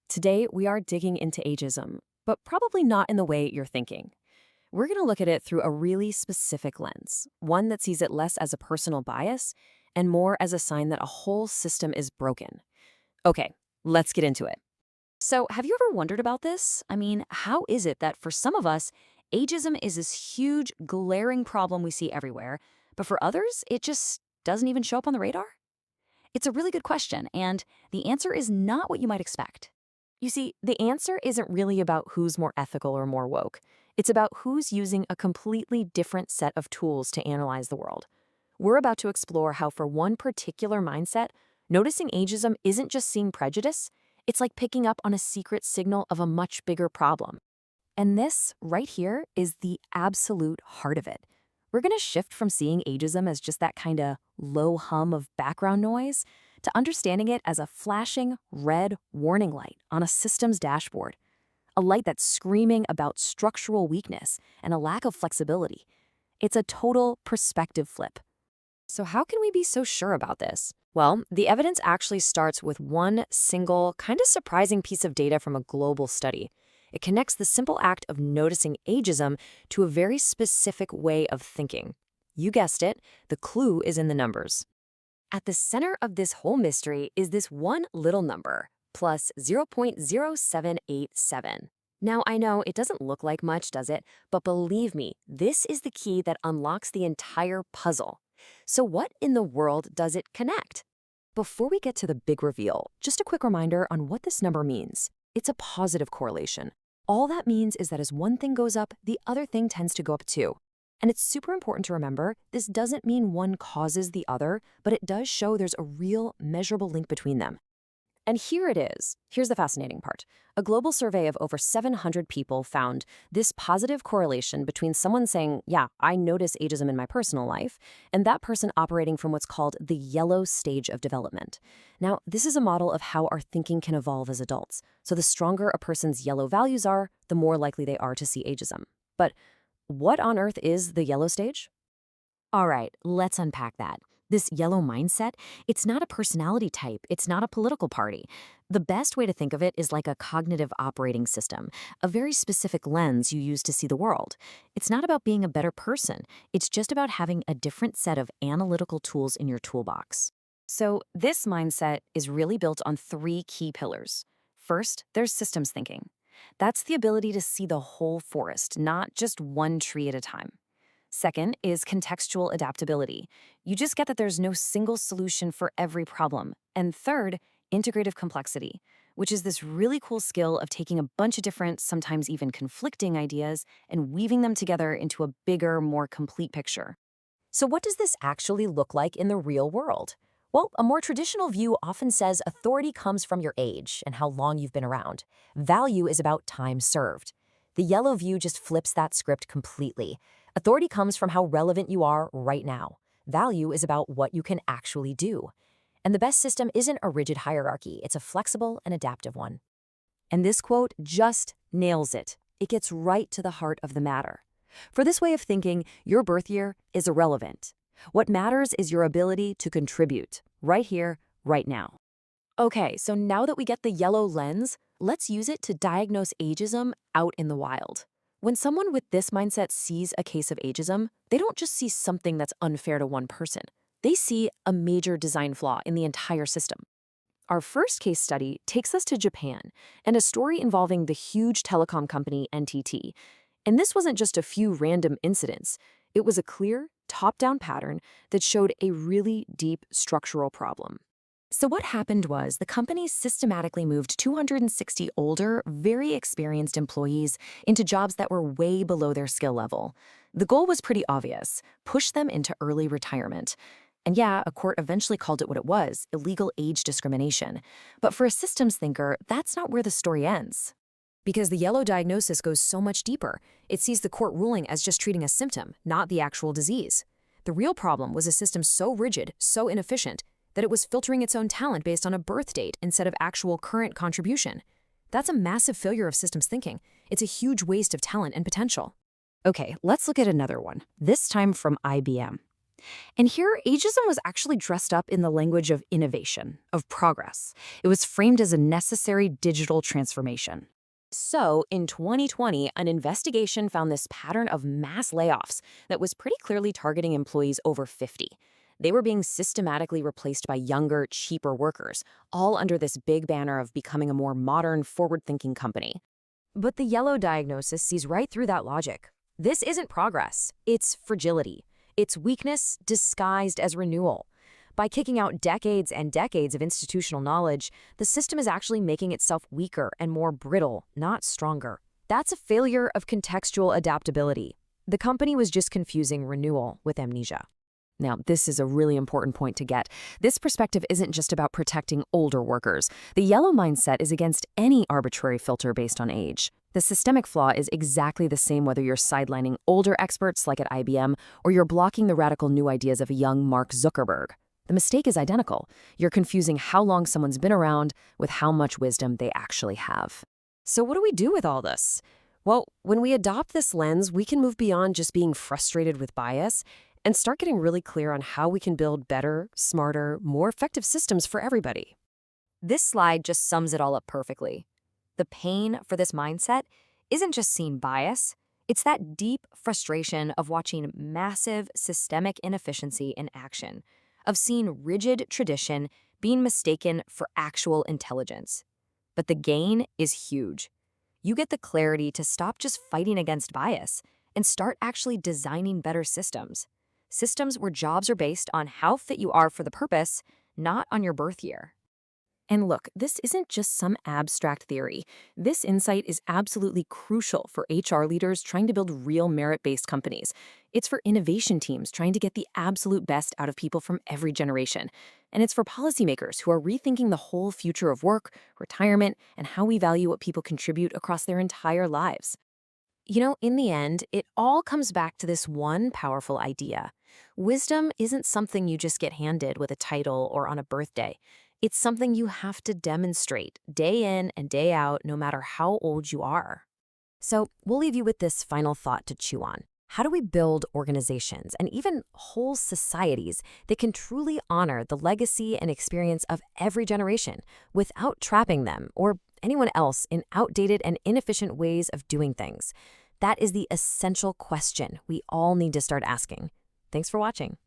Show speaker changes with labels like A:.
A: Today, we are digging into ageism, but probably not in the way you're thinking. We're going to look at it through a really specific lens, one that sees it less as a personal bias and more as a sign that a whole system is broken. Okay, let's get into it.
B: So, have you ever wondered about this? I mean, how is it that for some of us, ageism is this huge, glaring problem we see everywhere, but for others, it just doesn't even show up on the radar? It's a really good question, and the answer is not what you might expect.
A: You see, the answer isn't really about who's more ethical or more woke. It's about who's using a completely different set of tools to analyze the world. We're about to explore how, for one particular mindset, noticing ageism isn't just seeing prejudice, it's like picking up on a secret signal of a much bigger problem. And this, right here, is the absolute heart of it. We're going to shift from seeing ageism as just that kind of low hum of background noise to understanding it as a flashing red warning light on a system's dashboard. A light that's screaming about structural weakness and a lack of flexibility. It's a total perspective flip. So how can we be so sure about this? Well, the evidence actually starts with one single, kind of surprising piece of data from a global study. It connects the simple act of noticing ageism to a very specific way of thinking. You guessed it, the clue is in the numbers. At the center of this whole mystery is this one little number, plus 0.0787. Now, I know it doesn't look like much, does it? But believe me, this is the key that unlocks the entire puzzle. So what in the world does it connect? Before we get to the big reveal, just a quick reminder on what this number means. It's a positive correlation. All that means is that as one thing goes up, the other thing tends to go up too. And it's super important to remember, this doesn't mean one causes the other, but it does show there's a real measurable link between them. And here it is. Here's the fascinating part. A global survey of over 700 people found this positive correlation between someone saying, yeah, I notice ageism in my personal life, and that person operating from what's called the yellow stage of development. Now, this is a model of how our thinking can evolve as adults. So the stronger a person's yellow values are, the more likely they are to see ageism. But what on earth is the yellow stage? All right, let's unpack that. This yellow mindset, it's not a personality type, it's not a political party. The best way to think of it is like a cognitive operating system, a very specific lens you use to see the world. It's not about being a better person, it's just about having a different set of analytical tools in your toolbox. So this mindset is really built on three key pillars. First, there's systems thinking. That's the ability to see the whole forest, not just one tree at a time. Second is contextual adaptability. You just get that there's no single solution for every problem. And third, integrative complexity, which is this really cool skill of taking a bunch of different, sometimes even conflicting ideas and weaving them together into a bigger, more complete picture. So what does this actually look like in the real world? Well, a more traditional view often says authority comes from your age and how long you've been around. Value is about time served. The yellow view just flips that script completely. Authority comes from how relevant you are right now. Value is about what you can actually do. And the best system isn't a rigid hierarchy, it's a flexible and adaptive one. And this quote just nails it. It gets right to the heart of the matter. For this way of thinking, your birth year is irrelevant. What matters is your ability to contribute, right here, right now. Okay, so now that we get the yellow lens, let's use it to diagnose ageism out in the wild. When someone with this mindset sees a case of ageism, they don't just see something that's unfair to one person. They see a major design flaw in the entire system. Our first case study takes us to Japan and a story involving the huge telecom company NTT. And this wasn't just a few random incidents. It was a clear, top-down pattern that showed a really deep structural problem. So what happened was the company systematically moved 260 older, very experienced employees into jobs that were way below their skill level. The goal was pretty obvious: push them into early retirement. And yeah, a court eventually called it what it was, illegal age discrimination. But for a systems thinker, that's not where the story ends. Because the yellow diagnosis goes so much deeper. It sees the court ruling as just treating a symptom, not the actual disease. The real problem was a system so rigid, so inefficient, that it was filtering its own talent based on a birth date instead of actual current contribution. That's a massive failure of systems thinking. It's a huge waste of talent and potential. Okay, let's look at another one, this time from IBM.
B: And here, ageism was actually dressed up in the language of innovation, of progress. It was framed as a necessary digital transformation.
A: So, in 2020, an investigation found this pattern of mass layoffs that was pretty clearly targeting employees over 50. They were being systematically replaced by younger, cheaper workers, all under this big banner of becoming a more modern, forward-thinking company. But the yellow diagnosis sees right through that logic. This isn't progress, it's fragility. It's weakness disguised as renewal. By kicking out decades and decades of institutional knowledge, the system is actually making itself weaker and more brittle, not stronger. That's a failure of contextual adaptability. The company was just confusing renewal with amnesia. Now, this is a really important point to get. This perspective isn't just about protecting older workers. The yellow mindset is against any arbitrary filter based on age. The systemic flaw is exactly the same whether you're sidelining older experts like at IBM or you're blocking the radical new ideas of a young Mark Zuckerberg. The mistake is identical. You're confusing how long someone's been around with how much wisdom they actually have. So what do we do with all this? Well, when we adopt this lens, we can move beyond just being frustrated with bias and start getting really clear on how we can build better, smarter, more effective systems for everybody.
B: This slide just sums it all up perfectly. The pain for this mindset isn't just seeing bias, it's that deep frustration of watching massive systemic inefficiency in action, of seeing rigid tradition being mistaken for actual intelligence. But the gain is huge. You get the clarity to stop just fighting against bias and start actually designing better systems. Systems where jobs are based on how fit you are for the purpose, not on your birth year. And look, this isn't just some abstract theory. This insight is absolutely crucial for HR leaders trying to build real merit-based companies. It's for innovation teams trying to get the absolute best out of people from every generation. And it's for policymakers who are rethinking the whole future of work, retirement, and how we value what people contribute across their entire lives. You know, in the end, it all comes back to this one powerful idea. Wisdom isn't something you just get handed with a title or on a birthday. It's something you have to demonstrate day in and day out, no matter how old you are. So we'll leave you with this final thought to chew on. How do we build organizations and even whole societies that can truly honor the legacy and experience of every generation without trapping them or anyone else in outdated and inefficient ways of doing things? That is the essential question we all need to start asking. Thanks for watching.